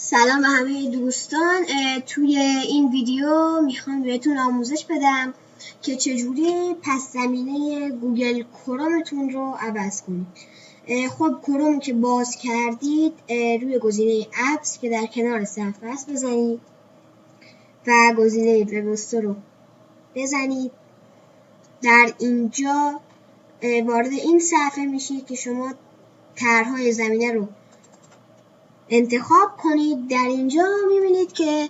سلام به همه دوستان. توی این ویدیو میخوام بهتون آموزش بدم که چجوری پس زمینه گوگل کرومتون رو عوض کنید. خب کروم که باز کردید روی گزینه اپس که در کنار صفحه است بزنید و گزینه وب استور رو بزنید. در اینجا وارد این صفحه میشید که شما طرحهای زمینه رو انتخاب کنید. در اینجا میبینید که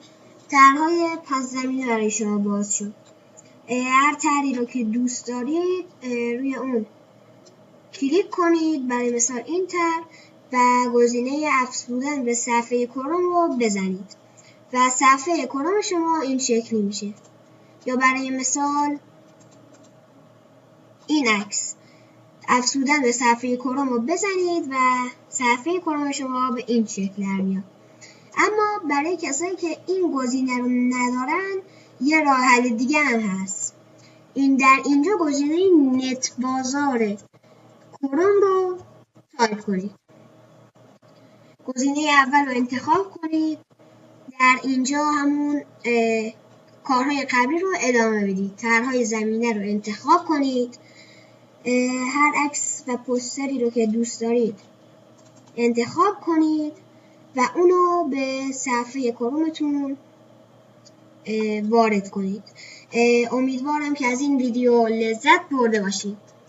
طرحهای پس زمینه برای شما باز شد. هر طرحی رو که دوست دارید روی اون کلیک کنید، برای مثال این طرح، و گزینه افزودن به صفحه کروم رو بزنید و صفحه کروم شما این شکلی میشه. یا برای مثال این عکس، افزودن به صفحه کروم رو بزنید و صفحه کروم شما به این شکل در میاد. اما برای کسایی که این گزینه رو ندارن یه راه حل دیگه هم هست. در اینجا گزینه نت بازار کروم رو تایپ کنید. گزینه اول رو انتخاب کنید. در اینجا همون کارهای قبلی رو ادامه بدید. طرحهای زمینه رو انتخاب کنید. هر عکس و پوستری رو که دوست دارید انتخاب کنید و اونو به صفحه کرومتون وارد کنید. امیدوارم که از این ویدیو لذت برده باشید.